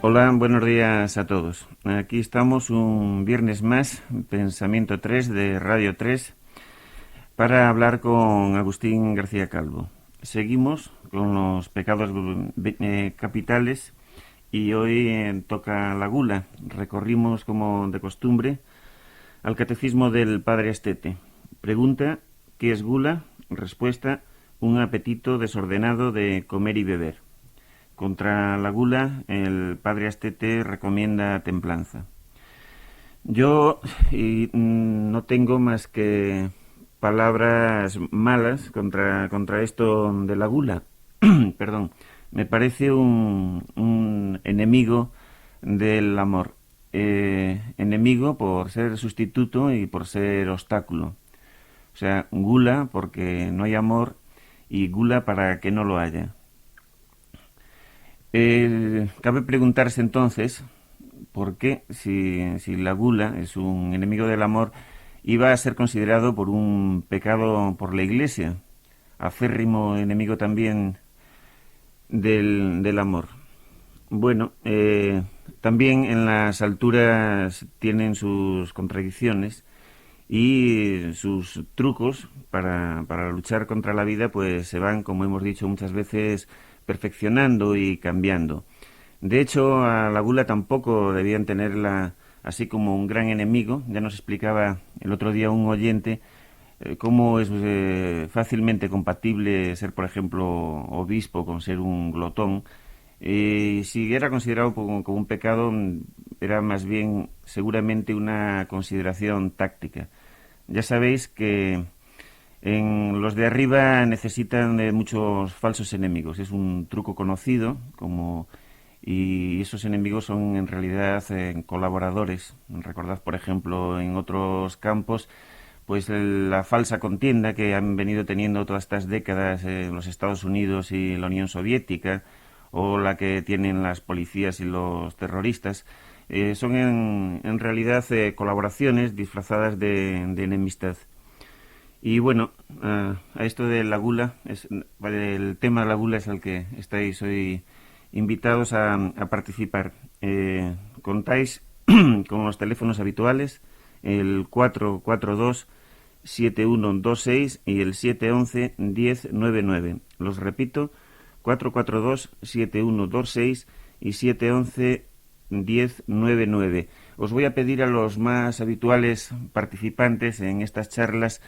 Hola, buenos días a todos. Aquí estamos un viernes más, Pensamiento 3 de Radio 3, para hablar con Agustín García Calvo. Seguimos con los pecados capitales y hoy toca la gula. Recorrimos, como de costumbre, al catecismo del Padre Astete. Pregunta: ¿qué es gula? Respuesta: un apetito desordenado de comer y beber. Contra la gula, el Padre Astete recomienda templanza. Yo no tengo más que palabras malas contra esto de la gula. Perdón. Me parece un enemigo del amor. Enemigo por ser sustituto y por ser obstáculo. O sea, gula porque no hay amor y gula para que no lo haya. Cabe preguntarse entonces por qué, si la gula es un enemigo del amor, iba a ser considerado por un pecado por la Iglesia, acérrimo enemigo también del amor. Bueno, también en las alturas tienen sus contradicciones y sus trucos para luchar contra la vida, pues se van, como hemos dicho muchas veces, perfeccionando y cambiando. De hecho, a la gula tampoco debían tenerla así como un gran enemigo. Ya nos explicaba el otro día un oyente cómo es fácilmente compatible ser, por ejemplo, obispo con ser un glotón. Y si era considerado como un pecado, era más bien seguramente una consideración táctica. Ya sabéis que en los de arriba necesitan de muchos falsos enemigos. Es un truco conocido, y esos enemigos son en realidad colaboradores. Recordad, por ejemplo, en otros campos, pues la falsa contienda que han venido teniendo todas estas décadas los Estados Unidos y la Unión Soviética, o la que tienen las policías y los terroristas, son en realidad colaboraciones disfrazadas de enemistad. Y bueno, a esto de la gula, el tema de la gula es al que estáis hoy invitados a participar. Contáis con los teléfonos habituales, el 442-7126 y el 711-1099. Los repito, 442-7126 y 711-1099. Os voy a pedir a los más habituales participantes en estas charlas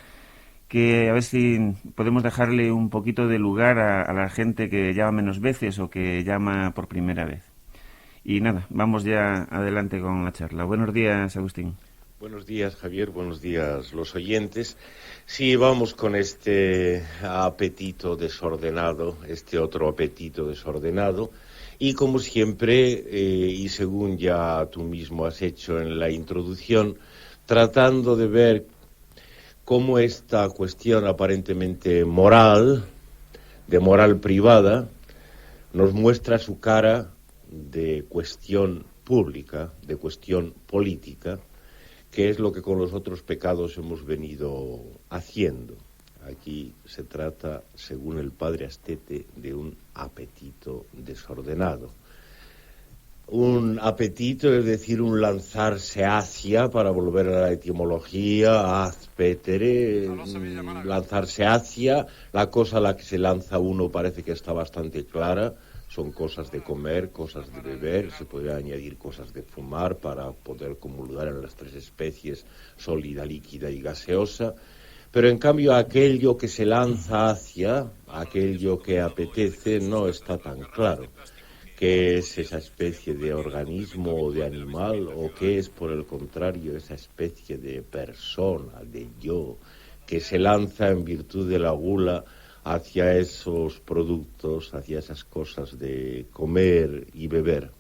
que a ver si podemos dejarle un poquito de lugar a la gente que llama menos veces o que llama por primera vez. Y nada, vamos ya adelante con la charla. Buenos días, Agustín. Buenos días, Javier. Buenos días, los oyentes. Sí, vamos con este apetito desordenado, este otro apetito desordenado. Y como siempre, y según ya tú mismo has hecho en la introducción, tratando de ver cómo esta cuestión aparentemente moral, de moral privada, nos muestra su cara de cuestión pública, de cuestión política, que es lo que con los otros pecados hemos venido haciendo. Aquí se trata, según el Padre Astete, de un apetito desordenado. Un apetito, es decir, un lanzarse hacia, para volver a la etimología, azpetere, lanzarse hacia. La cosa a la que se lanza uno parece que está bastante clara. Son cosas de comer, cosas de beber, se podría añadir cosas de fumar para poder comulgar en las tres especies, sólida, líquida y gaseosa. Pero en cambio aquello que se lanza hacia, aquello que apetece, no está tan claro. ¿Qué es esa especie de organismo o de animal? ¿O qué es, por el contrario, esa especie de persona, de yo, que se lanza en virtud de la gula hacia esos productos, hacia esas cosas de comer y beber?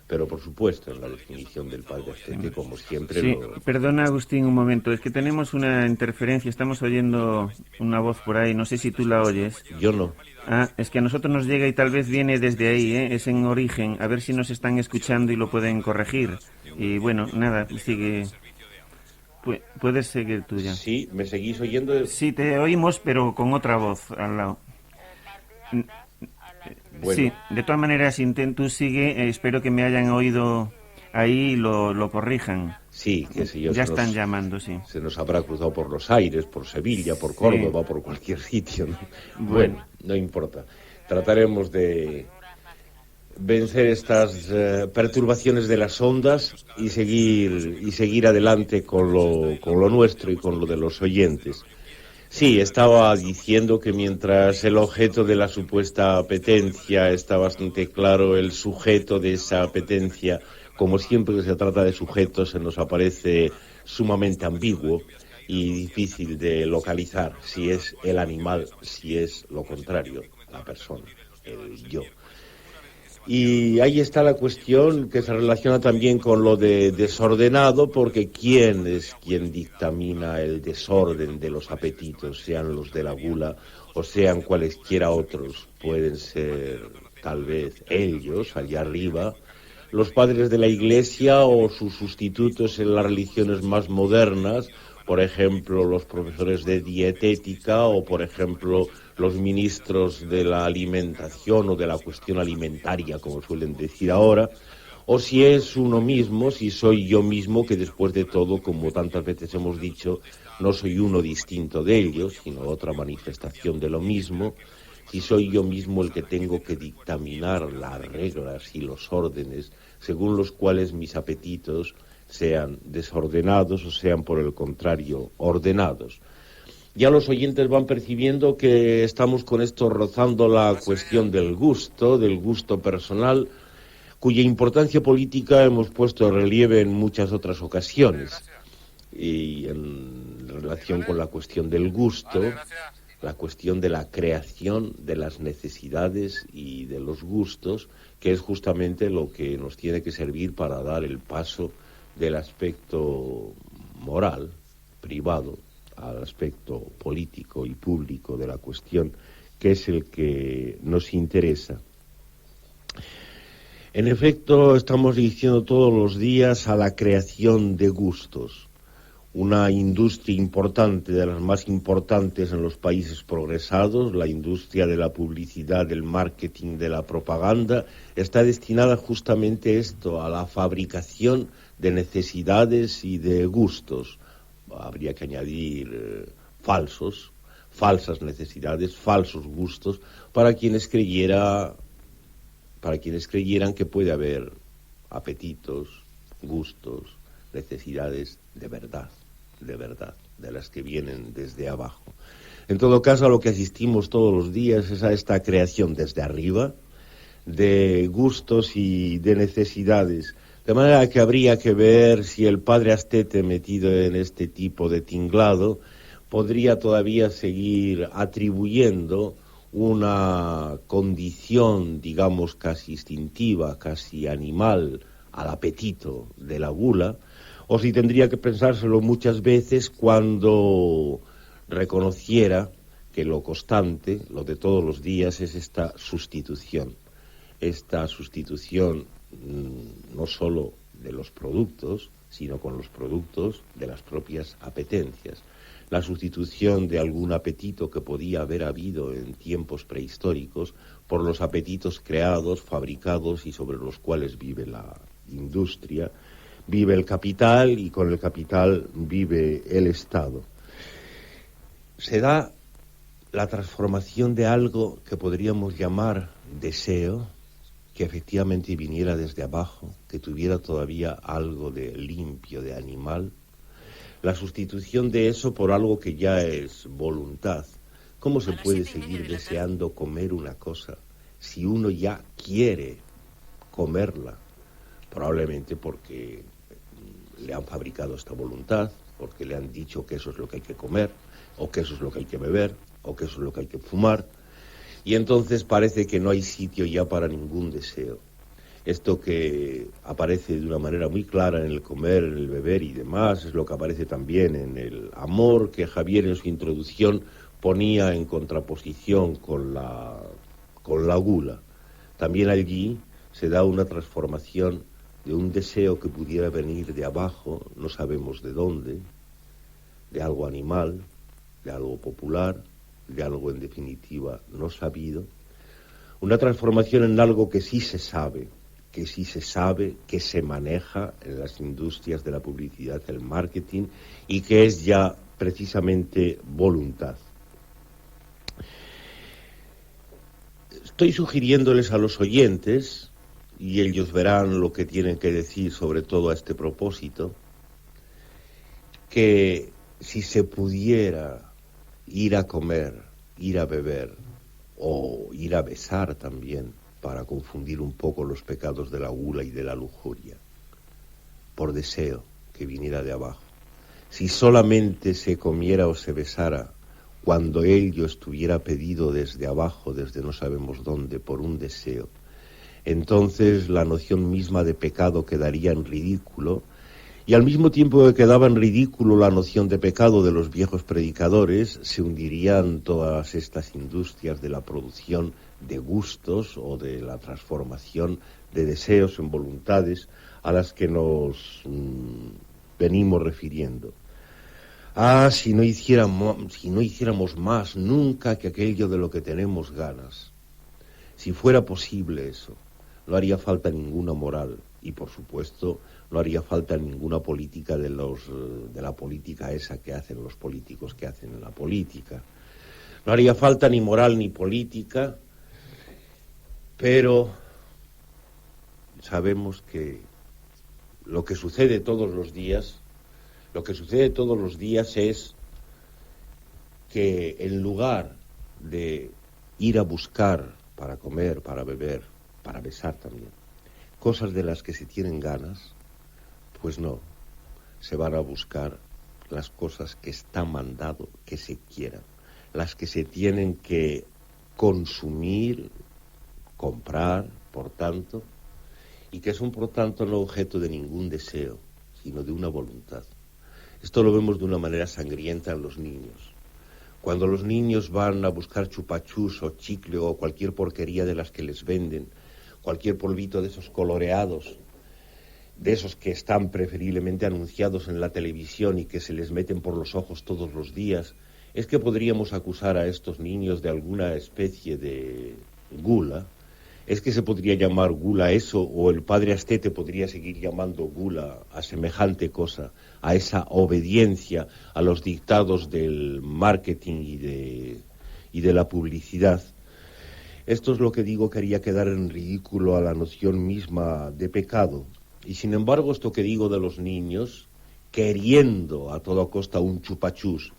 Pero, por supuesto, en la definición del Padre Astete, como siempre, Sí, perdona, Agustín, un momento. Es que tenemos una interferencia, estamos oyendo una voz por ahí, no sé si tú la oyes. yo no. Ah, es que a nosotros nos llega y tal vez viene desde ahí, ¿eh? Es en origen. A ver si nos están escuchando y lo pueden corregir. Y bueno, nada, sigue. Puedes seguir tú ya. Sí, ¿me seguís oyendo? Sí, te oímos, pero con otra voz al lado. Bueno, Sí, de todas maneras, tú sigue, espero que me hayan oído ahí y lo corrijan. sí, qué sé yo, Ya están llamando, sí. se nos habrá cruzado por los aires, por Sevilla, por Sí, Córdoba, por cualquier sitio, ¿no? bueno, Bueno, no importa. Trataremos de vencer estas perturbaciones de las ondas y seguir adelante con lo nuestro y con lo de los oyentes. Sí, estaba diciendo que mientras el objeto de la supuesta apetencia está bastante claro, el sujeto de esa apetencia, como siempre que se trata de sujetos, se nos aparece sumamente ambiguo y difícil de localizar si es el animal, si es lo contrario, la persona, el yo. Y ahí está la cuestión que se relaciona también con lo de desordenado, porque ¿quién es quien dictamina el desorden de los apetitos, sean los de la gula o sean cualesquiera otros? Pueden ser tal vez ellos, allá arriba, los padres de la Iglesia o sus sustitutos en las religiones más modernas, por ejemplo, los profesores de dietética o, por ejemplo, los ministros de la alimentación o de la cuestión alimentaria, como suelen decir ahora, o si es uno mismo, si soy yo mismo, que después de todo, como tantas veces hemos dicho, no soy uno distinto de ellos, sino otra manifestación de lo mismo, si soy yo mismo el que tengo que dictaminar las reglas y los órdenes según los cuales mis apetitos sean desordenados o sean, por el contrario, ordenados. Ya los oyentes van percibiendo que estamos con esto rozando la cuestión del gusto personal, cuya importancia política hemos puesto en relieve en muchas otras ocasiones. Y en relación con la cuestión del gusto, la cuestión de la creación de las necesidades y de los gustos, que es justamente lo que nos tiene que servir para dar el paso del aspecto moral, privado, al aspecto político y público de la cuestión, que es el que nos interesa. En efecto, estamos diciendo todos los días a la creación de gustos. Una industria importante, de las más importantes en los países progresados, la industria de la publicidad, del marketing, de la propaganda, está destinada justamente a esto, a la fabricación de necesidades y de gustos. Habría que añadir falsas necesidades, falsos gustos, para quienes creyeran que puede haber apetitos, gustos, necesidades de verdad, de las que vienen desde abajo. En todo caso, a lo que asistimos todos los días es a esta creación desde arriba de gustos y de necesidades. De manera que habría que ver si el padre Astete, metido en este tipo de tinglado, podría todavía seguir atribuyendo una condición, digamos, casi instintiva, casi animal, al apetito de la gula, o si tendría que pensárselo muchas veces cuando reconociera que lo constante, lo de todos los días, es esta sustitución no solo de los productos, sino con los productos de las propias apetencias. La sustitución de algún apetito que podía haber habido en tiempos prehistóricos por los apetitos creados, fabricados y sobre los cuales vive la industria, vive el capital y con el capital vive el Estado. Se da la transformación de algo que podríamos llamar deseo, que efectivamente viniera desde abajo, que tuviera todavía algo de limpio, de animal, la sustitución de eso por algo que ya es voluntad. ¿Cómo se puede seguir deseando comer una cosa si uno ya quiere comerla? Probablemente porque le han fabricado esta voluntad, porque le han dicho que eso es lo que hay que comer, o que eso es lo que hay que beber, o que eso es lo que hay que fumar. Y entonces parece que no hay sitio ya para ningún deseo. Esto que aparece de una manera muy clara en el comer, en el beber y demás, es lo que aparece también en el amor que Javier en su introducción ponía en contraposición con la gula. También allí se da una transformación de un deseo que pudiera venir de abajo, no sabemos de dónde, de algo animal, de algo popular, de algo en definitiva no sabido, Una transformación en algo que sí se sabe, que se maneja en las industrias de la publicidad, el marketing, y que es ya precisamente voluntad. Estoy sugiriéndoles a los oyentes, y ellos verán lo que tienen que decir sobre todo a este propósito, que si se pudiera ir a comer, ir a beber o ir a besar también, para confundir un poco los pecados de la gula y de la lujuria, por deseo que viniera de abajo, si solamente se comiera o se besara cuando ello estuviera pedido desde abajo, desde no sabemos dónde, por un deseo, entonces la noción misma de pecado quedaría en ridículo, y al mismo tiempo que quedaba en ridículo la noción de pecado de los viejos predicadores, se hundirían todas estas industrias de la producción de gustos o de la transformación de deseos en voluntades a las que nos venimos refiriendo. Si no hiciéramos más nunca que aquello de lo que tenemos ganas. Si fuera posible eso, no haría falta ninguna moral y, por supuesto, no haría falta ninguna política de la política esa que hacen los políticos que hacen la política. No haría falta ni moral ni política, pero sabemos que lo que sucede todos los días es que en lugar de ir a buscar para comer, para beber, para besar también, cosas de las que se tienen ganas, pues no, se van a buscar las cosas que está mandado que se quieran, las que se tienen que consumir, comprar, por tanto, y que son por tanto no objeto de ningún deseo, sino de una voluntad. Esto lo vemos de una manera sangrienta en los niños. Cuando los niños van a buscar chupachús o chicle o cualquier porquería de las que les venden, cualquier polvito de esos coloreados, de esos que están preferiblemente anunciados en la televisión y que se les meten por los ojos todos los días, es que podríamos acusar a estos niños de alguna especie de gula. Es que se podría llamar gula eso, o el padre Astete podría seguir llamando gula a semejante cosa, a esa obediencia a los dictados del marketing y de la publicidad. Esto es lo que digo, quería quedar en ridículo a la noción misma de pecado. Y sin embargo, esto que digo de los niños, queriendo a toda costa un chupachús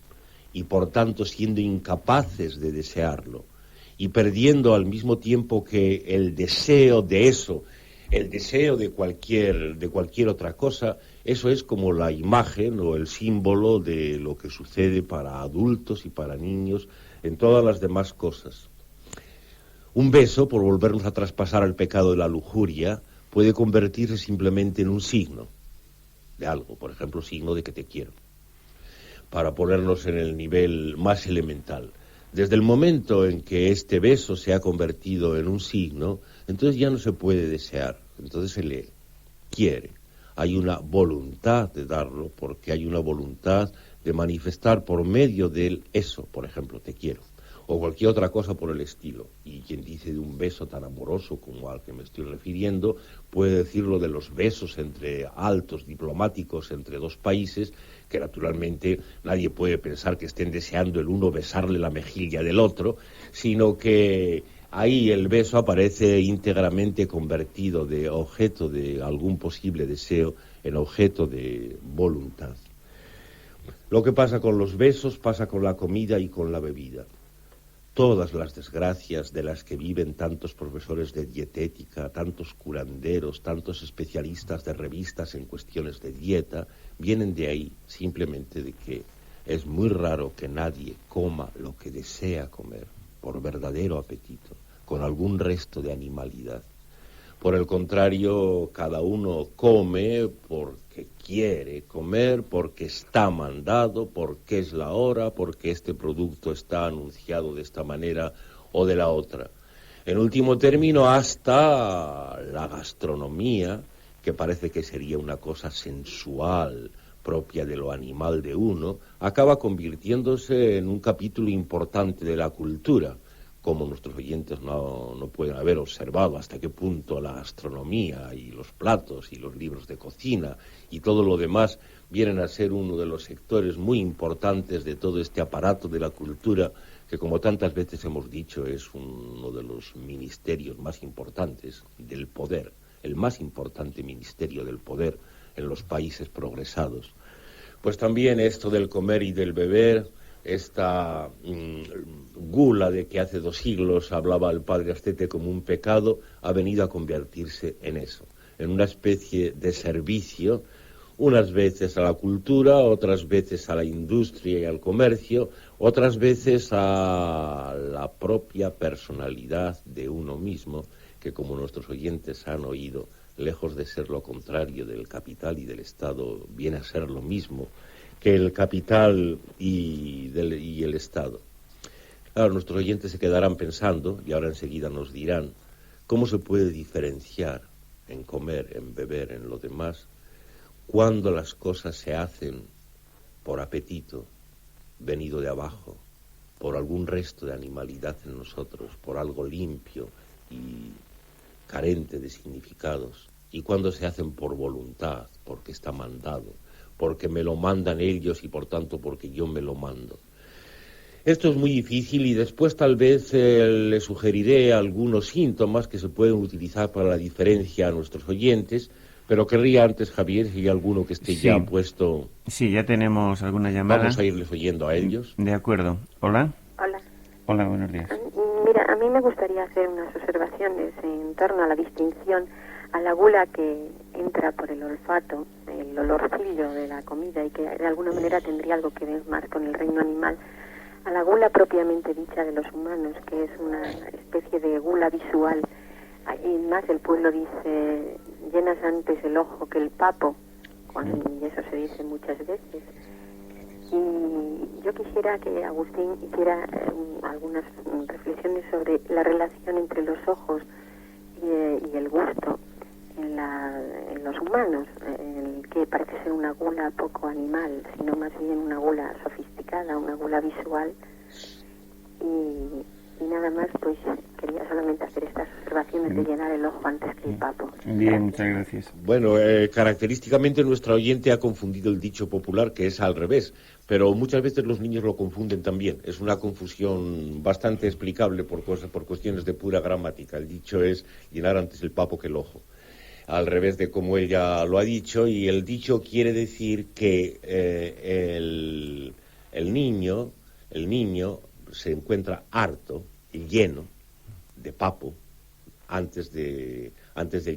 y por tanto siendo incapaces de desearlo, y perdiendo al mismo tiempo que el deseo de eso, el deseo de cualquier otra cosa, eso es como la imagen o el símbolo de lo que sucede para adultos y para niños en todas las demás cosas. Un beso, por volvernos a traspasar al pecado de la lujuria, puede convertirse simplemente en un signo de algo, por ejemplo, signo de que te quiero, para ponernos en el nivel más elemental. Desde el momento en que este beso se ha convertido en un signo, entonces ya no se puede desear, entonces se le quiere. Hay una voluntad de darlo, porque hay una voluntad de manifestar por medio de eso, por ejemplo, te quiero, o cualquier otra cosa por el estilo. Y quien dice de un beso tan amoroso como al que me estoy refiriendo, puede decirlo de los besos entre altos diplomáticos entre dos países, que naturalmente nadie puede pensar que estén deseando el uno besarle la mejilla del otro, sino que ahí el beso aparece íntegramente convertido de objeto de algún posible deseo en objeto de voluntad. Lo que pasa con los besos pasa con la comida y con la bebida. Todas las desgracias de las que viven tantos profesores de dietética, tantos curanderos, tantos especialistas de revistas en cuestiones de dieta, vienen de ahí, simplemente de que es muy raro que nadie coma lo que desea comer, por verdadero apetito, con algún resto de animalidad. Por el contrario, cada uno come porque quiere comer, porque está mandado, porque es la hora, porque este producto está anunciado de esta manera o de la otra. En último término, hasta la gastronomía, que parece que sería una cosa sensual, propia de lo animal de uno, acaba convirtiéndose en un capítulo importante de la cultura, como nuestros oyentes no pueden haber observado hasta qué punto la astronomía y los platos y los libros de cocina y todo lo demás vienen a ser uno de los sectores muy importantes de todo este aparato de la cultura que, como tantas veces hemos dicho, es uno de los ministerios más importantes del poder, el más importante ministerio del poder en los países progresados. Pues también esto del comer y del beber, esta gula de que hace 2 siglos hablaba el padre Astete como un pecado, ha venido a convertirse en eso, en una especie de servicio, unas veces a la cultura, otras veces a la industria y al comercio, otras veces a la propia personalidad de uno mismo, que, como nuestros oyentes han oído, lejos de ser lo contrario del capital y del Estado, viene a ser lo mismo que el capital y el Estado. Claro, nuestros oyentes se quedarán pensando, y ahora enseguida nos dirán, cómo se puede diferenciar en comer, en beber, en lo demás, cuando las cosas se hacen por apetito, venido de abajo, por algún resto de animalidad en nosotros, por algo limpio y carente de significados, y cuando se hacen por voluntad, porque está mandado, porque me lo mandan ellos y por tanto porque yo me lo mando. Esto es muy difícil y después tal vez le sugeriré algunos síntomas que se pueden utilizar para la diferencia a nuestros oyentes, pero querría antes, Javier, si hay alguno que esté ya puesto. Sí, ya tenemos alguna llamada. Vamos a irles oyendo a ellos. De acuerdo. ¿Hola? Hola. Hola, buenos días. Mira, a mí me gustaría hacer unas observaciones en torno a la distinción a la gula que entra por el olfato, el olorcillo de la comida y que de alguna manera tendría algo que ver más con el reino animal, a la gula propiamente dicha de los humanos, que es una especie de gula visual. Y más el pueblo dice, llenas antes el ojo que el papo, y eso se dice muchas veces. Y yo quisiera que Agustín hiciera algunas reflexiones sobre la relación entre los ojos y el gusto en los humanos, el que parece ser una gula poco animal, sino más bien una gula sofisticada, una gula visual. Y nada más, pues quería solamente hacer estas observaciones de llenar el ojo antes que el papo. Bien, muchas gracias. Bueno, característicamente nuestra oyente ha confundido el dicho popular, que es al revés, pero muchas veces los niños lo confunden también. Es una confusión bastante explicable por cuestiones de pura gramática. El dicho es llenar antes el papo que el ojo, al revés de como ella lo ha dicho, y el dicho quiere decir que el niño se encuentra harto y lleno de papo antes de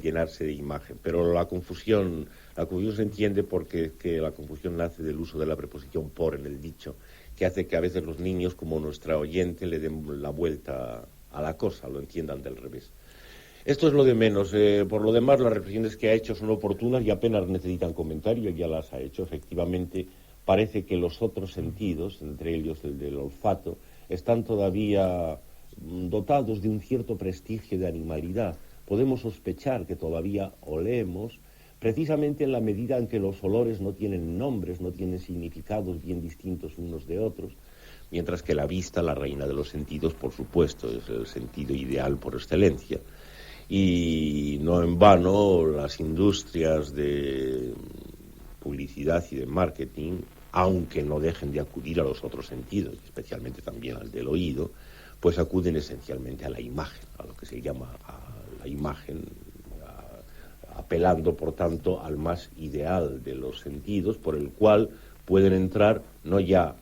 llenarse de imagen. Pero la confusión se entiende porque la confusión nace del uso de la preposición por en el dicho, que hace que a veces los niños, como nuestra oyente, le den la vuelta a la cosa, lo entiendan del revés. Esto es lo de menos. Por lo demás, las reflexiones que ha hecho son oportunas y apenas necesitan comentario. Ya las ha hecho. Efectivamente, parece que los otros sentidos, entre ellos el del olfato, están todavía dotados de un cierto prestigio de animalidad. Podemos sospechar que todavía olemos, precisamente en la medida en que los olores no tienen nombres, no tienen significados bien distintos unos de otros, mientras que la vista, la reina de los sentidos, por supuesto, es el sentido ideal por excelencia. Y no en vano las industrias de publicidad y de marketing, aunque no dejen de acudir a los otros sentidos, especialmente también al del oído, pues acuden esencialmente a la imagen, a lo que se llama a la imagen, apelando, por tanto, al más ideal de los sentidos, por el cual pueden entrar no ya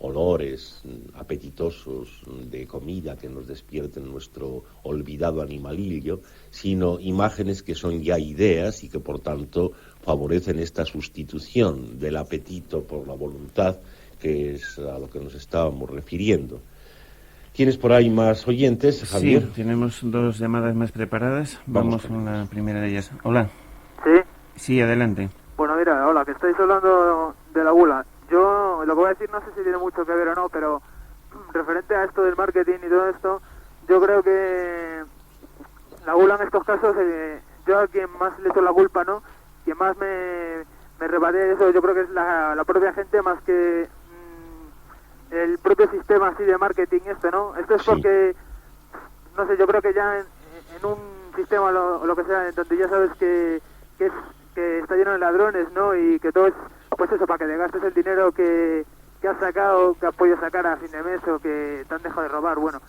olores apetitosos de comida que nos despierten nuestro olvidado animalillo, sino imágenes que son ya ideas y que, por tanto, favorecen esta sustitución del apetito por la voluntad, que es a lo que nos estábamos refiriendo. ¿Tienes por ahí más oyentes, Javier? Sí, tenemos 2 llamadas más preparadas. Vamos con la primera de ellas. Hola. ¿Sí? Sí, adelante. Bueno, mira, hola, que estáis hablando de la gula. Yo lo que voy a decir no sé si tiene mucho que ver o no, pero referente a esto del marketing y todo esto, yo creo que la gula en estos casos, yo a quien más le echo la culpa, ¿no? Quien más me rebate eso, yo creo que es la propia gente, más que el propio sistema así de marketing esto, ¿no? Esto es Sí. porque, no sé, yo creo que ya en un sistema o lo que sea, donde ya sabes que está lleno de ladrones, ¿no? Y que todo es, pues eso, para que te gastes el dinero que has sacado, que has podido sacar a fin de mes o que te han dejado de robar, bueno.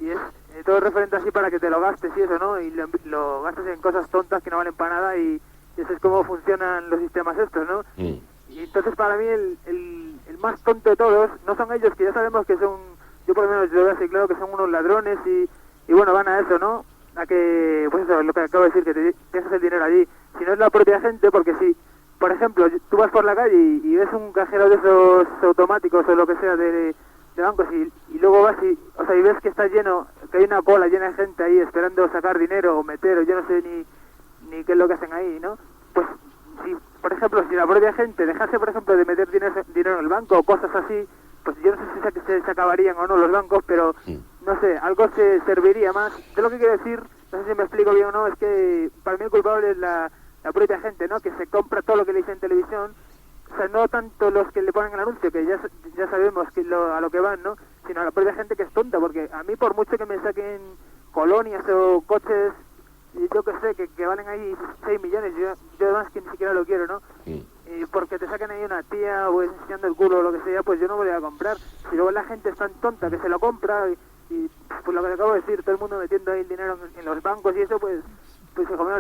Y es todo referente así para que te lo gastes y eso, ¿no? Y lo gastes en cosas tontas que no valen para nada y eso es como funcionan los sistemas estos, ¿no? Y entonces para mí el más tonto de todos no son ellos, que ya sabemos que son, yo por lo menos lo veo así claro, que son unos ladrones y bueno, van a eso, ¿no? A que, pues eso, lo que acabo de decir, que te dejas el dinero allí. Si no es la propia gente, porque si, por ejemplo, tú vas por la calle y ves un cajero de esos automáticos o lo que sea de bancos y luego vas y ves que está lleno, que hay una cola llena de gente ahí esperando sacar dinero o meter, o yo no sé ni qué es lo que hacen ahí, ¿no? Pues si, por ejemplo, si la propia gente dejase, por ejemplo, de meter dinero en el banco o cosas así, pues yo no sé si se acabarían o no los bancos, pero no sé, algo se serviría más. De lo que quiero decir, no sé si me explico bien o no, es que para mí el culpable es la propia gente, ¿no? Que se compra todo lo que le dice en televisión. O sea, no tanto los que le ponen el anuncio, que ya sabemos que a lo que van, ¿no? Sino a la propia gente que es tonta, porque a mí por mucho que me saquen colonias o coches, yo que sé, que valen ahí 6 millones, yo además que ni siquiera lo quiero, ¿no? Y porque te saquen ahí una tía o enseñando el culo o lo que sea, pues yo no me lo voy a comprar. Si luego la gente es tan tonta que se lo compra y pues lo que te acabo de decir, todo el mundo metiendo ahí el dinero en los bancos y eso, pues hijo mío,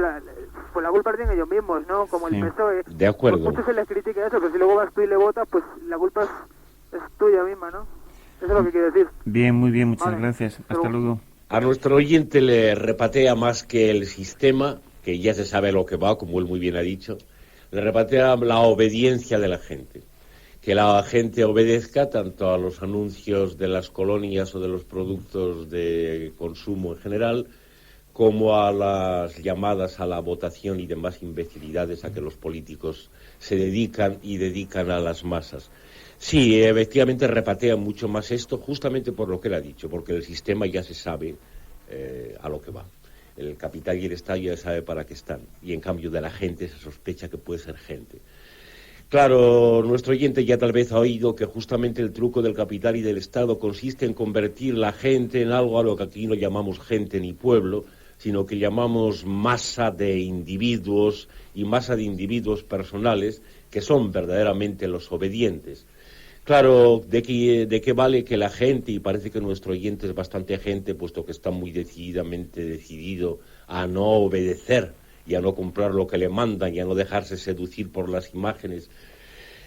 pues la culpa la tienen ellos mismos, ¿no? Como el PSOE. De acuerdo. Por mucho se les critica eso, pero si luego vas tú y le votas, pues la culpa es tuya misma, ¿no? Eso es lo que quiero decir. Bien, muy bien, muchas gracias. Hasta luego. A nuestro oyente le repatea más que el sistema, que ya se sabe a lo que va, como él muy bien ha dicho, le repatea la obediencia de la gente. Que la gente obedezca tanto a los anuncios de las colonias o de los productos de consumo en general, como a las llamadas a la votación y demás imbecilidades a que los políticos se dedican a las masas. Sí, efectivamente repatea mucho más esto, justamente por lo que él ha dicho, porque el sistema ya se sabe a lo que va. El capital y el Estado ya sabe para qué están, y en cambio de la gente se sospecha que puede ser gente. Claro, nuestro oyente ya tal vez ha oído que justamente el truco del capital y del Estado consiste en convertir la gente en algo a lo que aquí no llamamos gente ni pueblo, sino que llamamos masa de individuos y masa de individuos personales que son verdaderamente los obedientes. Claro, ¿de qué vale que la gente, y parece que nuestro oyente es bastante gente, puesto que está muy decididamente decidido a no obedecer y a no comprar lo que le mandan y a no dejarse seducir por las imágenes,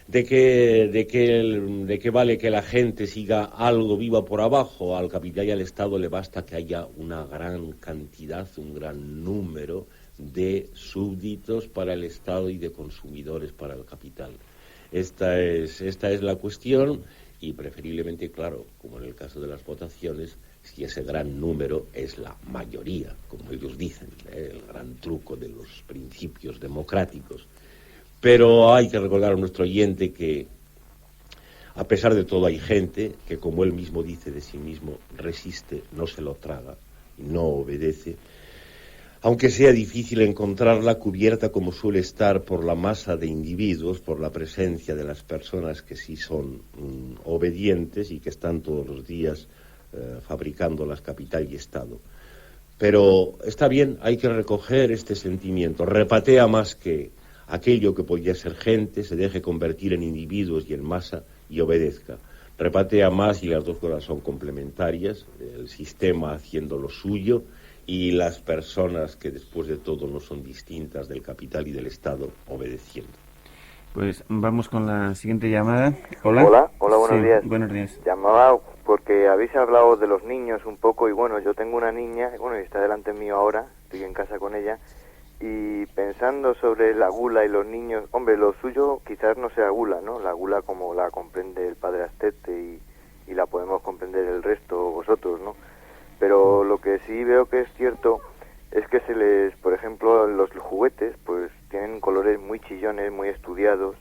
¿de qué vale que la gente siga algo viva por abajo? Al capital y al Estado le basta que haya una gran cantidad, un gran número de súbditos para el Estado y de consumidores para el capital. Esta es la cuestión y preferiblemente, claro, como en el caso de las votaciones, si ese gran número es la mayoría, como ellos dicen, el gran truco de los principios democráticos. Pero hay que recordar a nuestro oyente que, a pesar de todo, hay gente que, como él mismo dice de sí mismo, resiste, no se lo traga y no obedece, aunque sea difícil encontrarla cubierta como suele estar por la masa de individuos, por la presencia de las personas que sí son obedientes y que están todos los días fabricando las capital y Estado. Pero está bien, hay que recoger este sentimiento, repatea más que aquello que podía ser gente, se deje convertir en individuos y en masa y obedezca. Repatea más y las dos cosas son complementarias, el sistema haciendo lo suyo y las personas que después de todo no son distintas del capital y del Estado obedeciendo. Pues vamos con la siguiente llamada. Hola. Hola, buenos días. Buenos días. Llamaba porque habéis hablado de los niños un poco y bueno, yo tengo una niña, y está delante mío ahora, estoy en casa con ella y pensando sobre la gula y los niños, hombre, lo suyo quizás no sea gula, ¿no? La gula como la comprende el padre Astete y la podemos comprender el resto, vosotros, ¿no? Pero lo que sí veo que es cierto es que por ejemplo, los juguetes, pues tienen colores muy chillones, muy estudiados,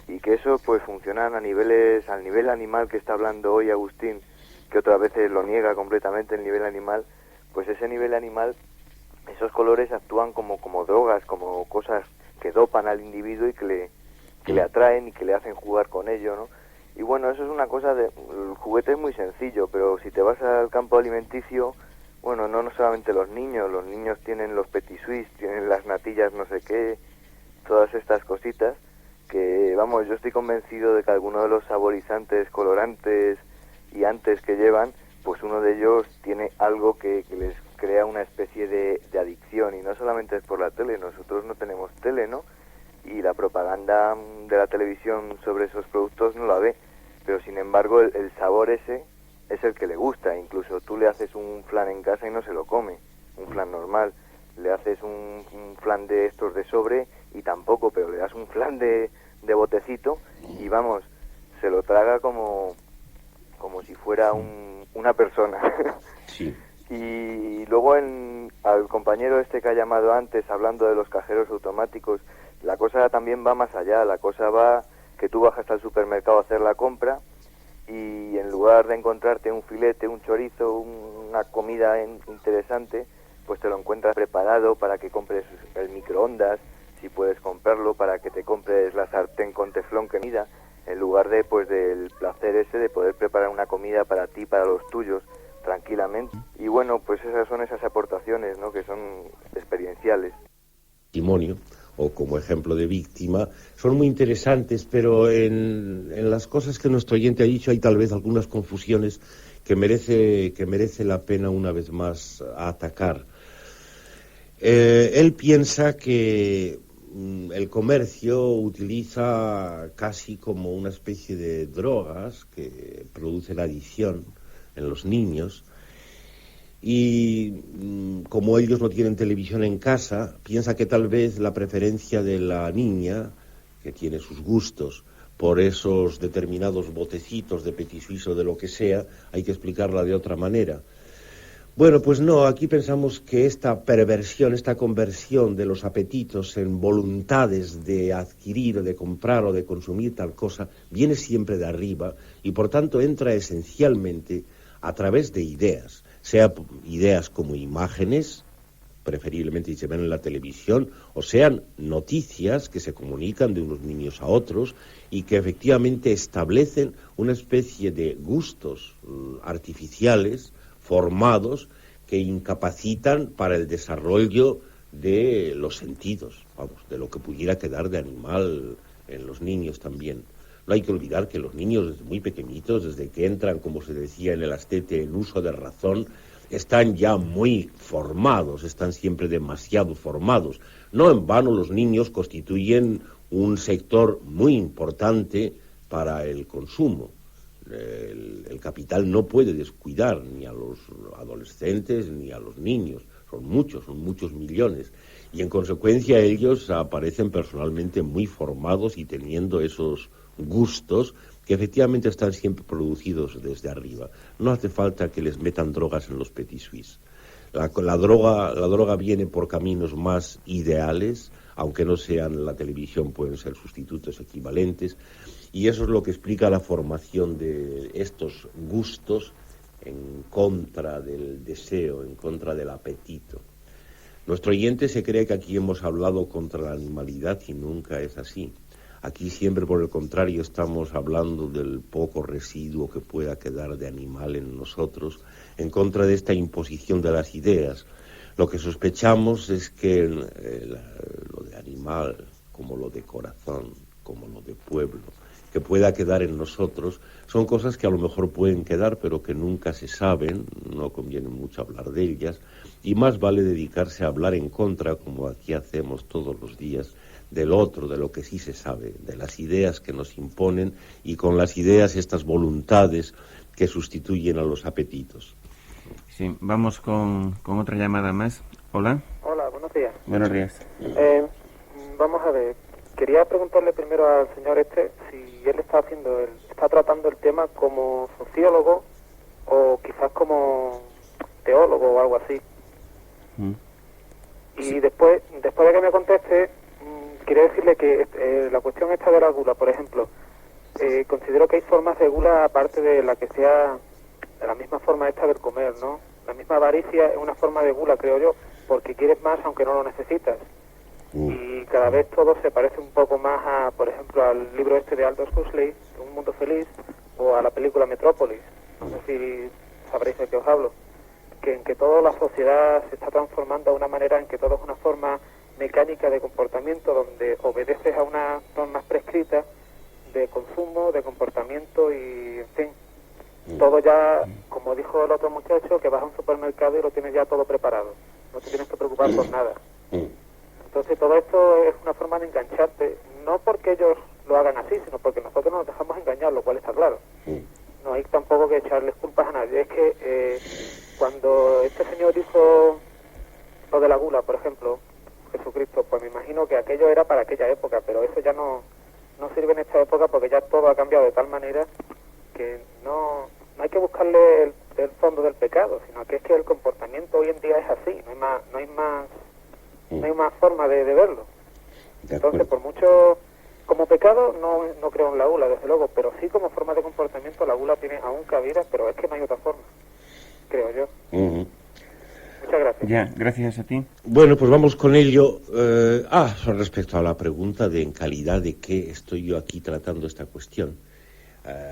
y que eso pues funcionan al nivel animal que está hablando hoy Agustín, que otras veces lo niega completamente el nivel animal, pues ese nivel animal, esos colores actúan como drogas, como cosas que dopan al individuo y que le atraen y que le hacen jugar con ello, ¿no? Y bueno, eso es una cosa el juguete es muy sencillo, pero si te vas al campo alimenticio, bueno, no solamente los niños tienen los petit suisse, tienen las natillas no sé qué, todas estas cositas, que vamos, yo estoy convencido de que alguno de los saborizantes, colorantes y antes que llevan, pues uno de ellos tiene algo que les crea una especie de adicción, y no solamente es por la tele, nosotros no tenemos tele, ¿no? Y la propaganda de la televisión sobre esos productos no la ve, pero sin embargo el sabor ese es el que le gusta. Incluso tú le haces un flan en casa y no se lo come, un flan normal, le haces un flan de estos de sobre y tampoco, pero le das un flan de botecito y vamos, se lo traga como si fuera una persona. Sí. Y luego al compañero este que ha llamado antes hablando de los cajeros automáticos, la cosa también va más allá, la cosa va que tú bajas al supermercado a hacer la compra y en lugar de encontrarte un filete, un chorizo, una comida interesante, pues te lo encuentras preparado para que compres el microondas, si puedes comprarlo, para que te compres la sartén con teflón que mida, en lugar de pues del placer ese de poder preparar una comida para ti, para los tuyos, tranquilamente. Y bueno, pues esas son esas aportaciones, ¿no?, que son experienciales. Testimonio o como ejemplo de víctima son muy interesantes, pero en las cosas que nuestro oyente ha dicho hay tal vez algunas confusiones que merece la pena una vez más atacar. Él piensa que el comercio utiliza casi como una especie de drogas que producen adicción en los niños. Y como ellos no tienen televisión en casa, piensa que tal vez la preferencia de la niña, que tiene sus gustos, por esos determinados botecitos de petit suisse o de lo que sea, hay que explicarla de otra manera. Bueno, pues no, aquí pensamos que esta perversión, esta conversión de los apetitos en voluntades de adquirir, de comprar o de consumir tal cosa, viene siempre de arriba y por tanto entra esencialmente a través de ideas. Sea ideas como imágenes, preferiblemente si se ven en la televisión, o sean noticias que se comunican de unos niños a otros y que efectivamente establecen una especie de gustos artificiales, formados, que incapacitan para el desarrollo de los sentidos, vamos, de lo que pudiera quedar de animal en los niños también. No hay que olvidar que los niños desde muy pequeñitos, desde que entran, como se decía en el Astete, en uso de razón, están ya muy formados, están siempre demasiado formados. No en vano los niños constituyen un sector muy importante para el consumo. El capital no puede descuidar ni a los adolescentes ni a los niños. Son muchos millones. Y en consecuencia ellos aparecen personalmente muy formados y teniendo esos gustos que efectivamente están siempre producidos desde arriba. No hace falta que les metan drogas en los petit suisse. La droga viene por caminos más ideales, aunque no sean la televisión, pueden ser sustitutos equivalentes, y eso es lo que explica la formación de estos gustos en contra del deseo, en contra del apetito. Nuestro oyente se cree que aquí hemos hablado contra la animalidad y nunca es así. Aquí siempre, por el contrario, estamos hablando del poco residuo que pueda quedar de animal en nosotros, en contra de esta imposición de las ideas. Lo que sospechamos es que lo de animal, como lo de corazón, como lo de pueblo, que pueda quedar en nosotros, son cosas que a lo mejor pueden quedar, pero que nunca se saben, no conviene mucho hablar de ellas, y más vale dedicarse a hablar en contra, como aquí hacemos todos los días, del otro, de lo que sí se sabe, de las ideas que nos imponen y con las ideas estas voluntades que sustituyen a los apetitos. Sí, vamos con otra llamada más. Hola. Hola, buenos días. Buenos días. Vamos a ver, quería preguntarle primero al señor si él está tratando el tema como sociólogo o quizás como teólogo o algo así. Y después de que me conteste, quería decirle que la cuestión esta de la gula, por ejemplo, considero que hay formas de gula aparte de la que sea de la misma forma esta del comer, ¿no? La misma avaricia es una forma de gula, creo yo, porque quieres más aunque no lo necesitas. Y y cada vez todo se parece un poco más a, por ejemplo, al libro este de Aldous Huxley, Un mundo feliz, o a la película Metrópolis. No sé si sabréis de qué os hablo. En que toda la sociedad se está transformando de una manera en que todo es una forma mecánica de comportamiento, donde obedeces a unas normas prescritas de consumo, de comportamiento y, en fin, todo ya, como dijo el otro muchacho, que vas a un supermercado y lo tienes ya todo preparado. No te tienes que preocupar por nada. Entonces todo esto es una forma de engancharte, no porque ellos lo hagan así, sino porque nosotros nos dejamos engañar, lo cual está claro. No hay tampoco que echarles culpas a nadie. Es que cuando este señor dijo lo de la gula, por ejemplo, Jesucristo, pues me imagino que aquello era para aquella época, pero eso ya no sirve en esta época porque ya todo ha cambiado de tal manera que no hay que buscarle el fondo del pecado, sino que es que el comportamiento hoy en día es así, no hay más forma de verlo. Entonces, por mucho, como pecado no creo en la gula, desde luego, pero sí como forma de comportamiento la gula tiene aún cabida, pero es que no hay otra forma, creo yo. Muchas gracias. Ya, gracias a ti. Bueno, pues vamos con ello. Respecto a la pregunta de en calidad de qué estoy yo aquí tratando esta cuestión.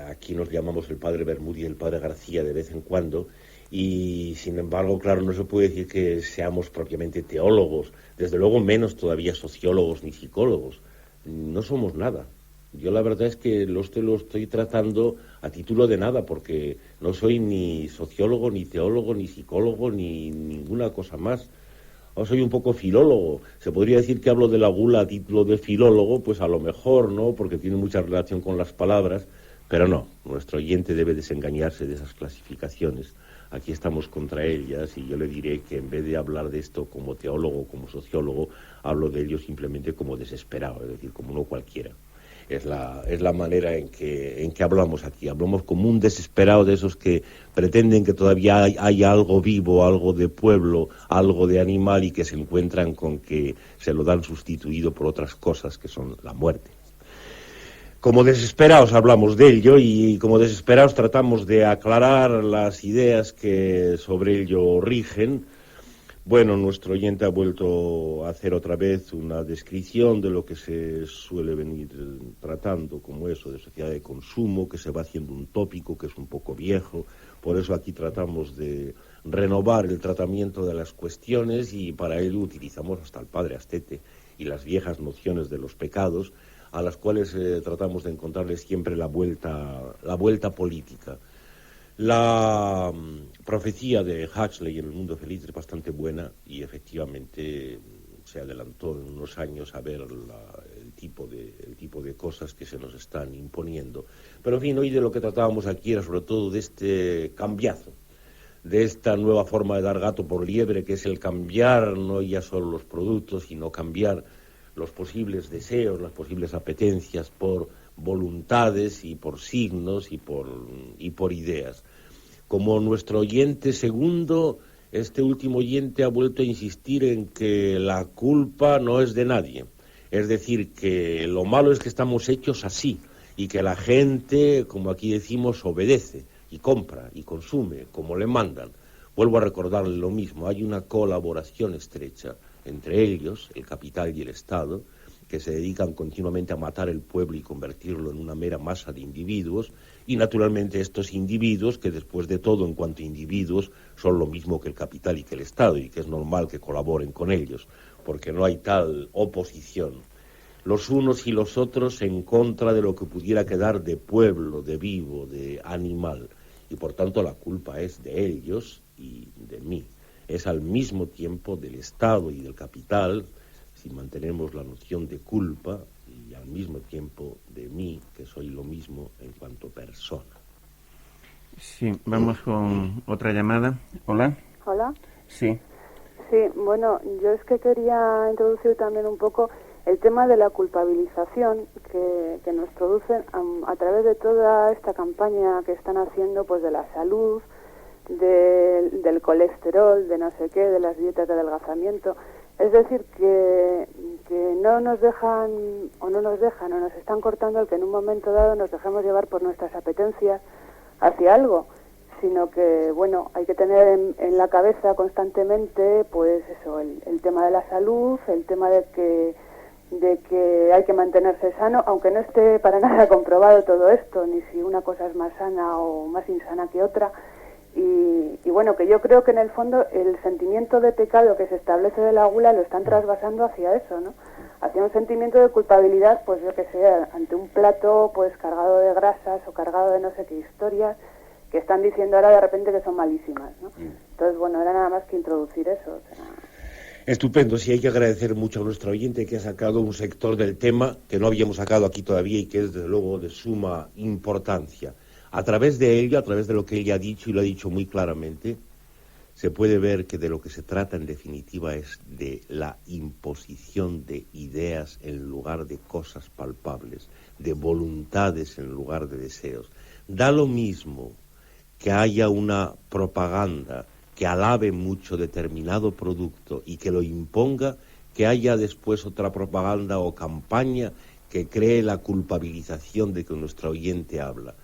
Aquí nos llamamos el padre Bermúdez y el padre García de vez en cuando, y sin embargo, claro, no se puede decir que seamos propiamente teólogos, desde luego menos todavía sociólogos ni psicólogos. No somos nada. Yo la verdad es que lo estoy tratando a título de nada, porque no soy ni sociólogo, ni teólogo, ni psicólogo, ni ninguna cosa más. O soy un poco filólogo. Se podría decir que hablo de la gula a título de filólogo, pues a lo mejor, ¿no?, porque tiene mucha relación con las palabras, pero no, nuestro oyente debe desengañarse de esas clasificaciones. Aquí estamos contra ellas y yo le diré que en vez de hablar de esto como teólogo o como sociólogo, hablo de ello simplemente como desesperado, es decir, como uno cualquiera. Es la manera en que hablamos aquí. Hablamos como un desesperado de esos que pretenden que todavía hay algo vivo, algo de pueblo, algo de animal, y que se encuentran con que se lo dan sustituido por otras cosas que son la muerte. Como desesperados hablamos de ello y como desesperados tratamos de aclarar las ideas que sobre ello rigen. Bueno, nuestro oyente ha vuelto a hacer otra vez una descripción de lo que se suele venir tratando como eso, de sociedad de consumo, que se va haciendo un tópico que es un poco viejo. Por eso aquí tratamos de renovar el tratamiento de las cuestiones y para ello utilizamos hasta el padre Astete y las viejas nociones de los pecados, a las cuales tratamos de encontrarles siempre la vuelta política. La profecía de Huxley en El mundo feliz es bastante buena y efectivamente se adelantó en unos años a ver el tipo de cosas que se nos están imponiendo. Pero en fin, hoy de lo que tratábamos aquí era sobre todo de este cambiazo, de esta nueva forma de dar gato por liebre, que es el cambiar no ya solo los productos, sino cambiar los posibles deseos, las posibles apetencias por voluntades y por signos y por ideas. Como nuestro oyente segundo, este último oyente ha vuelto a insistir en que la culpa no es de nadie. Es decir, que lo malo es que estamos hechos así y que la gente, como aquí decimos, obedece y compra y consume como le mandan. Vuelvo a recordarle lo mismo, hay una colaboración estrecha entre ellos, el capital y el Estado, que se dedican continuamente a matar el pueblo y convertirlo en una mera masa de individuos, y naturalmente estos individuos, que después de todo, en cuanto a individuos, son lo mismo que el capital y que el Estado, y que es normal que colaboren con ellos, porque no hay tal oposición. Los unos y los otros en contra de lo que pudiera quedar de pueblo, de vivo, de animal, y por tanto la culpa es de ellos y de mí. Es al mismo tiempo del Estado y del capital, si mantenemos la noción de culpa, y al mismo tiempo de mí, que soy lo mismo en cuanto persona. Sí, vamos con otra llamada. Hola. Hola. Sí. Sí, bueno, yo es que quería introducir también un poco el tema de la culpabilización que nos producen a través de toda esta campaña que están haciendo, pues de la salud, del colesterol, de no sé qué, de las dietas de adelgazamiento. Es decir, que no nos dejan o nos están cortando el que en un momento dado nos dejemos llevar por nuestras apetencias hacia algo, sino que, bueno, hay que tener en la cabeza constantemente, pues eso, el tema de la salud, el tema de que de que hay que mantenerse sano, aunque no esté para nada comprobado todo esto, ni si una cosa es más sana o más insana que otra. Y bueno, que yo creo que en el fondo el sentimiento de pecado que se establece de la gula lo están trasvasando hacia eso, ¿no? Hacia un sentimiento de culpabilidad, pues yo que sé, ante un plato pues cargado de grasas o cargado de no sé qué historias que están diciendo ahora de repente que son malísimas, ¿no? Entonces, bueno, era nada más que introducir eso, o sea... Estupendo, sí, hay que agradecer mucho a nuestro oyente que ha sacado un sector del tema que no habíamos sacado aquí todavía y que es desde luego de suma importancia. A través de ello, a través de lo que ella ha dicho, y lo ha dicho muy claramente, se puede ver que de lo que se trata en definitiva es de la imposición de ideas en lugar de cosas palpables, de voluntades en lugar de deseos. Da lo mismo que haya una propaganda que alabe mucho determinado producto y que lo imponga, que haya después otra propaganda o campaña que cree la culpabilización de que nuestro oyente habla.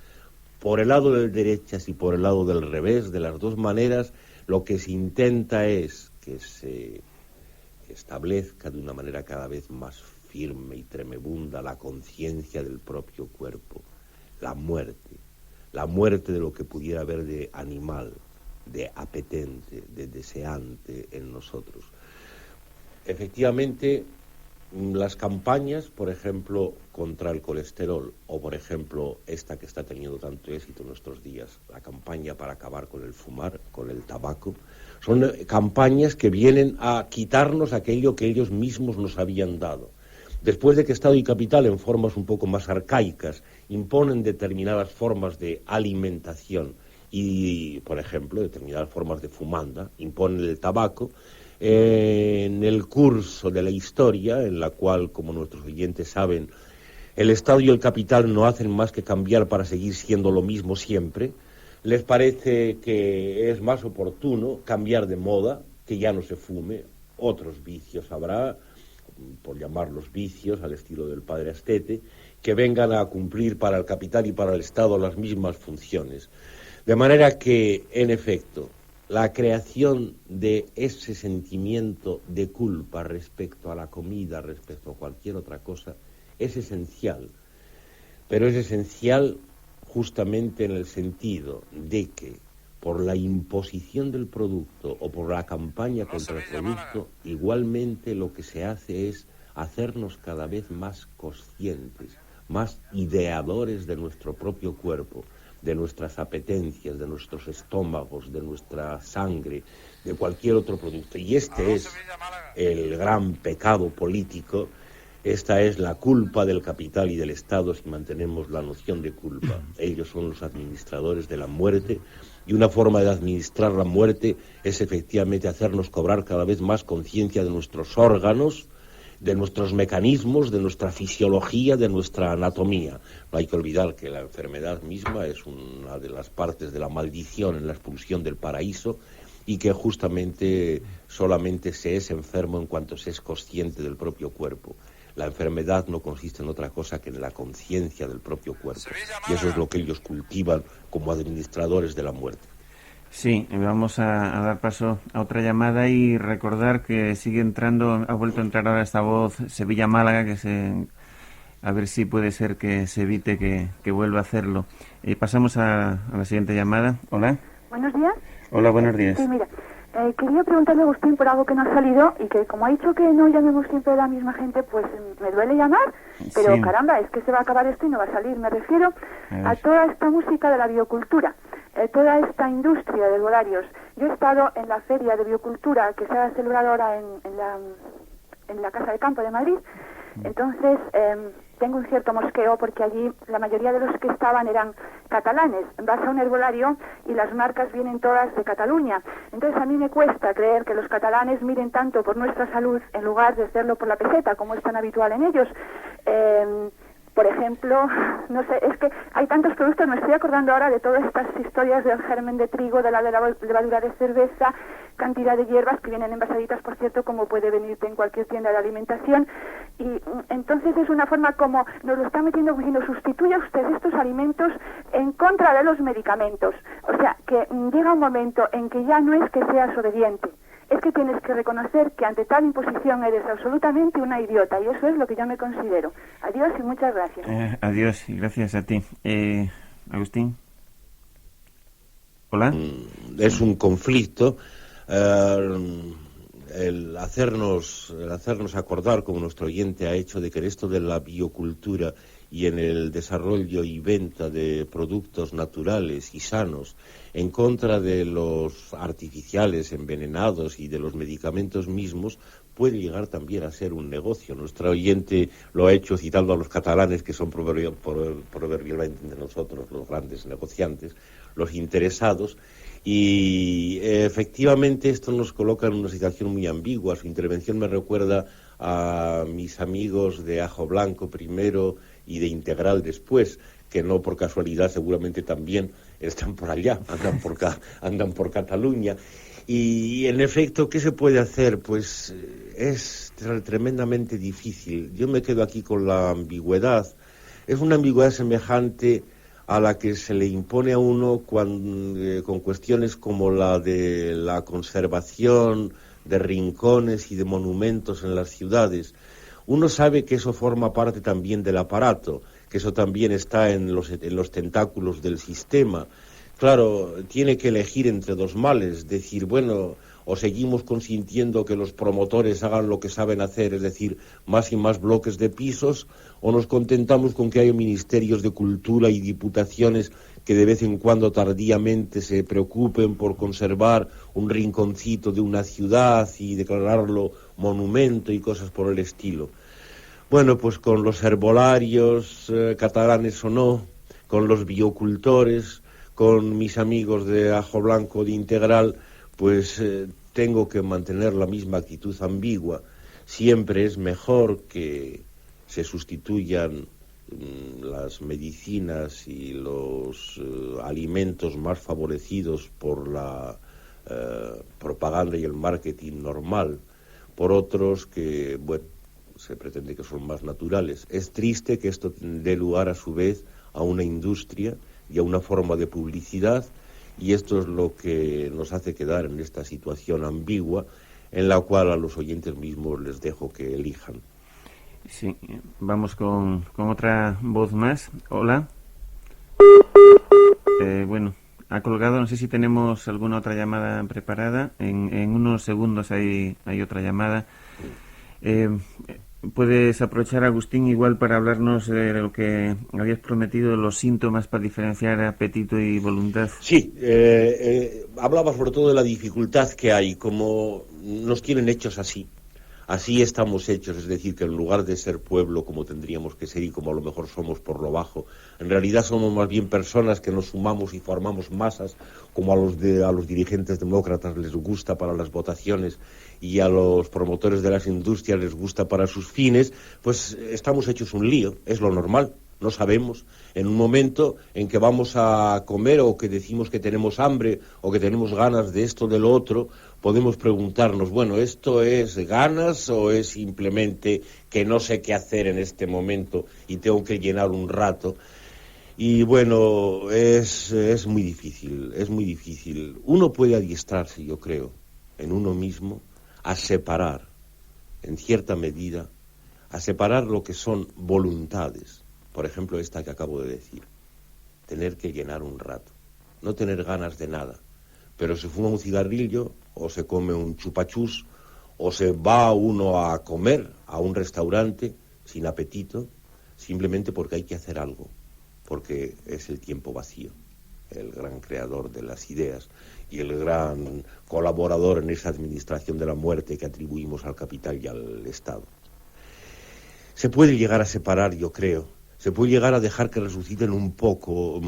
Por el lado del derechas y por el lado del revés, de las dos maneras, lo que se intenta es que se establezca de una manera cada vez más firme y tremebunda la conciencia del propio cuerpo, la muerte de lo que pudiera haber de animal, de apetente, de deseante en nosotros. Efectivamente, las campañas, por ejemplo, contra el colesterol, o por ejemplo, esta que está teniendo tanto éxito en nuestros días, la campaña para acabar con el fumar, con el tabaco, son campañas que vienen a quitarnos aquello que ellos mismos nos habían dado. Después de que Estado y Capital, en formas un poco más arcaicas, imponen determinadas formas de alimentación y, por ejemplo, determinadas formas de fumanda, imponen el tabaco, en el curso de la historia, en la cual, como nuestros oyentes saben, el Estado y el capital no hacen más que cambiar para seguir siendo lo mismo siempre, les parece que es más oportuno cambiar de moda, que ya no se fume, otros vicios habrá, por llamarlos vicios, al estilo del padre Astete, que vengan a cumplir para el capital y para el Estado las mismas funciones. De manera que, en efecto, la creación de ese sentimiento de culpa respecto a la comida, respecto a cualquier otra cosa, es esencial. Pero es esencial justamente en el sentido de que por la imposición del producto o por la campaña contra el producto, igualmente lo que se hace es hacernos cada vez más conscientes, más ideadores de nuestro propio cuerpo, de nuestras apetencias, de nuestros estómagos, de nuestra sangre, de cualquier otro producto. Y este es el gran pecado político, esta es la culpa del capital y del Estado si mantenemos la noción de culpa. Ellos son los administradores de la muerte y una forma de administrar la muerte es efectivamente hacernos cobrar cada vez más conciencia de nuestros órganos, de nuestros mecanismos, de nuestra fisiología, de nuestra anatomía. No hay que olvidar que la enfermedad misma es una de las partes de la maldición en la expulsión del paraíso y que justamente solamente se es enfermo en cuanto se es consciente del propio cuerpo. La enfermedad no consiste en otra cosa que en la conciencia del propio cuerpo. Y eso es lo que ellos cultivan como administradores de la muerte. Sí, vamos a dar paso a otra llamada y recordar que sigue entrando, ha vuelto a entrar ahora esta voz Sevilla-Málaga, a ver si puede ser que se evite que vuelva a hacerlo. Pasamos a la siguiente llamada. Hola. Buenos días. Hola, buenos días. Sí, mira, quería preguntarle a Agustín por algo que no ha salido y que como ha dicho que no llamemos siempre a la misma gente, pues me duele llamar, pero sí. Caramba, es que se va a acabar esto y no va a salir. Me refiero a toda esta música de la biocultura. Toda esta industria de horarios. Yo he estado en la feria de biocultura que se ha celebrado ahora en la Casa de Campo de Madrid. Entonces tengo un cierto mosqueo porque allí la mayoría de los que estaban eran catalanes. Vas a un herbolario y las marcas vienen todas de Cataluña. Entonces a mí me cuesta creer que los catalanes miren tanto por nuestra salud en lugar de hacerlo por la peseta, como es tan habitual en ellos. Por ejemplo, no sé, es que hay tantos productos, me estoy acordando ahora de todas estas historias del germen de trigo, de la levadura de cerveza, cantidad de hierbas que vienen envasaditas, por cierto, como puede venirte en cualquier tienda de alimentación. Y entonces es una forma como nos lo está metiendo diciendo, sustituya usted estos alimentos en contra de los medicamentos. O sea, que llega un momento en que ya no es que seas obediente, es que tienes que reconocer que ante tal imposición eres absolutamente una idiota, y eso es lo que yo me considero. Adiós y muchas gracias. Adiós y gracias a ti. Agustín. Hola. Es un conflicto el hacernos acordar, como nuestro oyente ha hecho, de que en esto de la biocultura y en el desarrollo y venta de productos naturales y sanos, en contra de los artificiales envenenados y de los medicamentos mismos, puede llegar también a ser un negocio. Nuestro oyente lo ha hecho citando a los catalanes, que son proverbialmente de nosotros los grandes negociantes, los interesados, y efectivamente esto nos coloca en una situación muy ambigua. Su intervención me recuerda a mis amigos de Ajo Blanco primero y de Integral después, que no por casualidad seguramente también están por allá, andan por Cataluña. Y en efecto, ¿qué se puede hacer? Pues es tremendamente difícil. Yo me quedo aquí con la ambigüedad. Es una ambigüedad semejante a la que se le impone a uno con cuestiones como la de la conservación de rincones y de monumentos en las ciudades. Uno sabe que eso forma parte también del aparato, que eso también está en los tentáculos del sistema. Claro, tiene que elegir entre dos males, decir, bueno, o seguimos consintiendo que los promotores hagan lo que saben hacer, es decir, más y más bloques de pisos, o nos contentamos con que haya ministerios de cultura y diputaciones que de vez en cuando tardíamente se preocupen por conservar un rinconcito de una ciudad y declararlo monumento y cosas por el estilo. Bueno, pues con los herbolarios, catalanes o no, con los biocultores, con mis amigos de Ajo Blanco de Integral, pues tengo que mantener la misma actitud ambigua. Siempre es mejor que se sustituyan las medicinas y los alimentos más favorecidos por la propaganda y el marketing normal por otros que, bueno, se pretende que son más naturales. Es triste que esto dé lugar a su vez a una industria y a una forma de publicidad, y esto es lo que nos hace quedar en esta situación ambigua en la cual a los oyentes mismos les dejo que elijan. Sí, vamos con otra voz más. Hola. Bueno, ha colgado, no sé si tenemos alguna otra llamada preparada. En unos segundos hay otra llamada. Puedes aprovechar, Agustín, igual para hablarnos de lo que habías prometido, los síntomas para diferenciar apetito y voluntad. Sí, hablaba sobre todo de la dificultad que hay, como nos tienen hechos así. Así estamos hechos, es decir, que en lugar de ser pueblo como tendríamos que ser y como a lo mejor somos por lo bajo, en realidad somos más bien personas que nos sumamos y formamos masas, como a los dirigentes demócratas les gusta para las votaciones y a los promotores de las industrias les gusta para sus fines. Pues estamos hechos un lío, es lo normal. No sabemos, en un momento en que vamos a comer o que decimos que tenemos hambre o que tenemos ganas de esto o de lo otro, podemos preguntarnos, bueno, ¿esto es ganas o es simplemente que no sé qué hacer en este momento y tengo que llenar un rato? Y bueno, es muy difícil, es muy difícil. Uno puede adiestrarse, yo creo, en uno mismo, a separar, en cierta medida, a separar lo que son voluntades. Por ejemplo, esta que acabo de decir, tener que llenar un rato, no tener ganas de nada, pero se fuma un cigarrillo o se come un chupachús o se va uno a comer a un restaurante sin apetito, simplemente porque hay que hacer algo, porque es el tiempo vacío, el gran creador de las ideas y el gran colaborador en esa administración de la muerte que atribuimos al capital y al Estado. Se puede llegar a separar, yo creo. Se puede llegar a dejar que resuciten un poco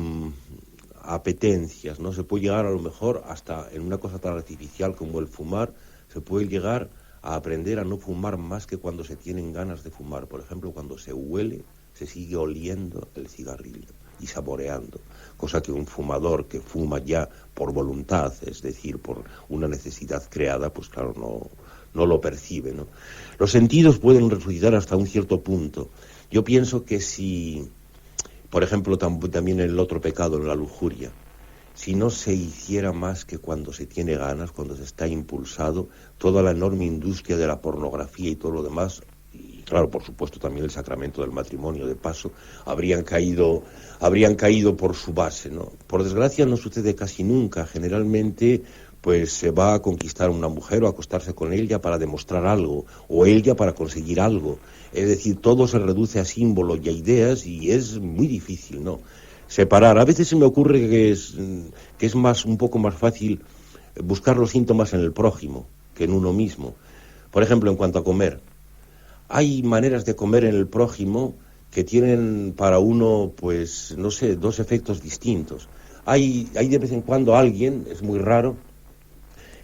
apetencias, ¿no? Se puede llegar a lo mejor hasta en una cosa tan artificial como el fumar, se puede llegar a aprender a no fumar más que cuando se tienen ganas de fumar. Por ejemplo, cuando se huele, se sigue oliendo el cigarrillo y saboreando, cosa que un fumador que fuma ya por voluntad, es decir, por una necesidad creada, pues claro, no lo percibe, ¿no? Los sentidos pueden resucitar hasta un cierto punto. Yo pienso que si, por ejemplo, también el otro pecado, la lujuria, si no se hiciera más que cuando se tiene ganas, cuando se está impulsado, toda la enorme industria de la pornografía y todo lo demás, y claro, por supuesto también el sacramento del matrimonio, de paso, habrían caído por su base, ¿no? Por desgracia no sucede casi nunca. Generalmente pues se va a conquistar a una mujer o a acostarse con ella para demostrar algo, o ella para conseguir algo. Es decir, todo se reduce a símbolos y a ideas, y es muy difícil, ¿no?, separar. A veces se me ocurre que es un poco más fácil buscar los síntomas en el prójimo que en uno mismo. Por ejemplo, en cuanto a comer, hay maneras de comer en el prójimo que tienen para uno, pues, no sé, dos efectos distintos. Hay de vez en cuando alguien, es muy raro,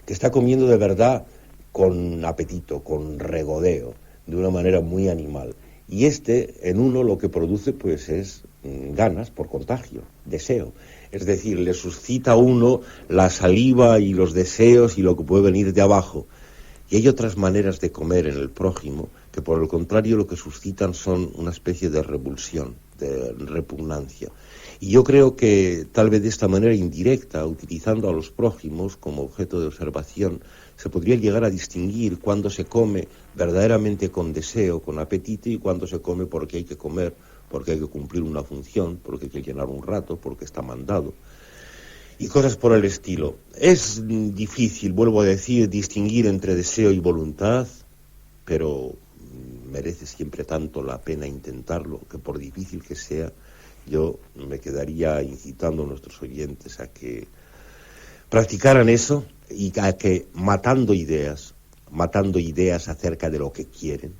que está comiendo de verdad con apetito, con regodeo, de una manera muy animal. Y en uno lo que produce, pues, es ganas por contagio, deseo. Es decir, le suscita a uno la saliva y los deseos y lo que puede venir de abajo. Y hay otras maneras de comer en el prójimo que, por el contrario, lo que suscitan son una especie de revulsión, de repugnancia. Y yo creo que tal vez de esta manera indirecta, utilizando a los prójimos como objeto de observación, se podría llegar a distinguir cuándo se come verdaderamente con deseo, con apetito, y cuándo se come porque hay que comer, porque hay que cumplir una función, porque hay que llenar un rato, porque está mandado, y cosas por el estilo. Es difícil, vuelvo a decir, distinguir entre deseo y voluntad, pero merece siempre tanto la pena intentarlo, que por difícil que sea, yo me quedaría incitando a nuestros oyentes a que practicaran eso, y a que matando ideas acerca de lo que quieren,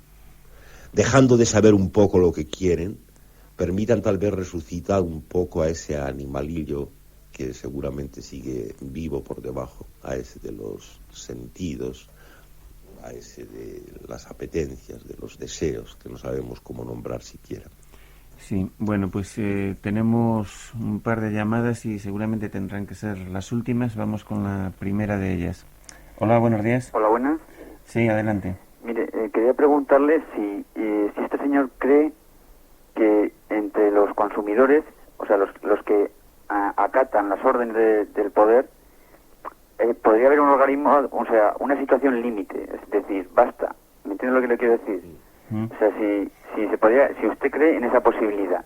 dejando de saber un poco lo que quieren, permitan tal vez resucitar un poco a ese animalillo que seguramente sigue vivo por debajo, a ese de los sentidos, a ese de las apetencias, de los deseos, que no sabemos cómo nombrar siquiera. Sí, bueno, pues tenemos un par de llamadas y seguramente tendrán que ser las últimas. Vamos con la primera de ellas. Hola, buenos días. Hola, buenas. Sí, adelante. Mire, quería preguntarle si este señor cree que entre los consumidores, o sea, los que acatan las órdenes del poder, podría haber un organismo, o sea, una situación límite, es decir, basta. ¿Me entiende lo que le quiero decir? O sea, si usted cree en esa posibilidad,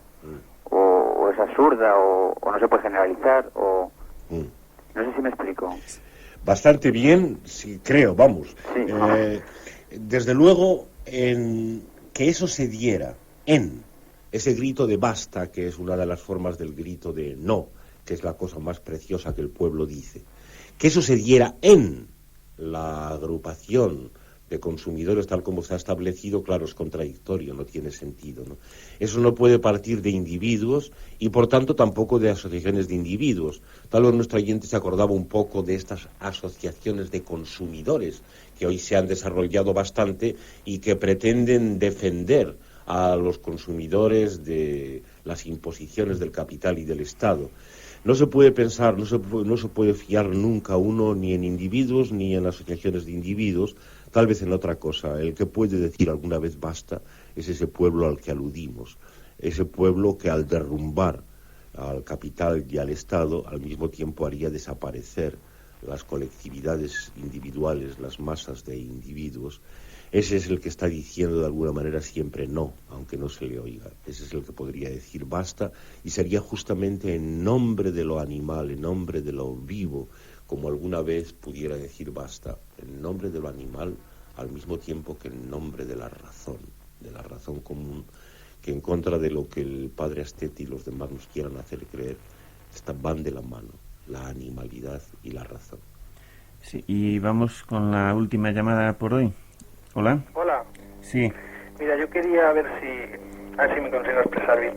o es absurda, o no se puede generalizar, o no sé si me explico. Bastante bien, sí, creo, vamos. Sí. Desde luego, en que eso se diera en ese grito de basta, que es una de las formas del grito de no, que es la cosa más preciosa que el pueblo dice, que eso se diera en la agrupación de consumidores tal como se ha establecido, claro, es contradictorio, no tiene sentido, ¿no? Eso no puede partir de individuos y por tanto tampoco de asociaciones de individuos. Tal vez nuestro oyente se acordaba un poco de estas asociaciones de consumidores que hoy se han desarrollado bastante y que pretenden defender a los consumidores de las imposiciones del capital y del Estado. No se puede pensar, no se puede fiar nunca uno ni en individuos ni en asociaciones de individuos, tal vez en otra cosa. El que puede decir alguna vez basta es ese pueblo al que aludimos, ese pueblo que al derrumbar al capital y al Estado al mismo tiempo haría desaparecer las colectividades individuales, las masas de individuos. Ese es el que está diciendo de alguna manera siempre no, aunque no se le oiga. Ese es el que podría decir basta, y sería justamente en nombre de lo animal, en nombre de lo vivo, como alguna vez pudiera decir basta, en nombre de lo animal, al mismo tiempo que en nombre de la razón común, que en contra de lo que el padre Astete y los demás nos quieran hacer creer, van de la mano, la animalidad y la razón. Sí, y vamos con la última llamada por hoy. Hola. Hola. Sí. Mira, yo quería ver si me consigo expresar bien.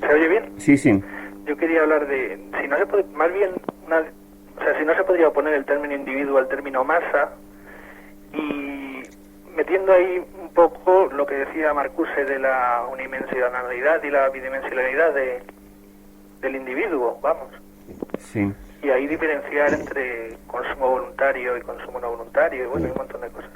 ¿Se oye bien? Sí, sí. Yo quería hablar de, si no se puede, más bien, si no se podría oponer el término individuo al término masa, y metiendo ahí un poco lo que decía Marcuse de la unidimensionalidad y la bidimensionalidad del individuo, vamos. Sí. Y ahí diferenciar entre consumo voluntario y consumo no voluntario, y bueno, un montón de cosas.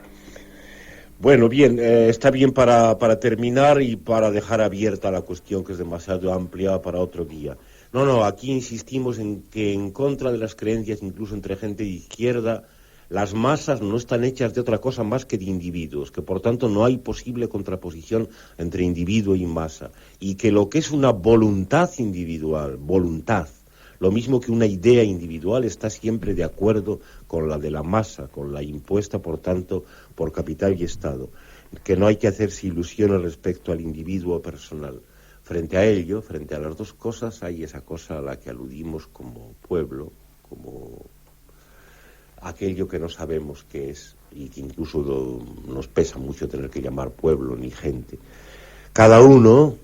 Bueno, bien, está bien para terminar y para dejar abierta la cuestión, que es demasiado amplia, para otro día. No, aquí insistimos en que en contra de las creencias, incluso entre gente de izquierda, las masas no están hechas de otra cosa más que de individuos, que por tanto no hay posible contraposición entre individuo y masa, y que lo que es una voluntad individual, lo mismo que una idea individual, está siempre de acuerdo con la de la masa, con la impuesta, por tanto, por capital y Estado, que no hay que hacerse ilusiones respecto al individuo personal. Frente a ello, frente a las dos cosas, hay esa cosa a la que aludimos como pueblo, como aquello que no sabemos qué es y que incluso nos pesa mucho tener que llamar pueblo ni gente. Cada uno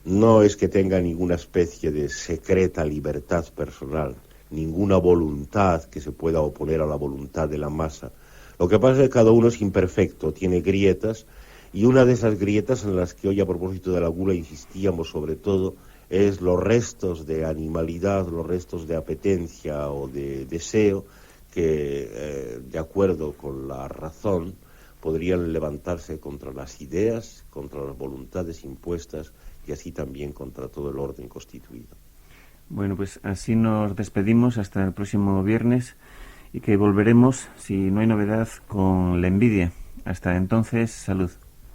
no es que tenga ninguna especie de secreta libertad personal, ninguna voluntad que se pueda oponer a la voluntad de la masa. Lo que pasa es que cada uno es imperfecto, tiene grietas, y una de esas grietas en las que hoy a propósito de la gula insistíamos sobre todo es los restos de animalidad, los restos de apetencia o de deseo que, de acuerdo con la razón, podrían levantarse contra las ideas, contra las voluntades impuestas y así también contra todo el orden constituido. Bueno, pues así nos despedimos hasta el próximo viernes y que volveremos, si no hay novedad, con la envidia. Hasta entonces, salud.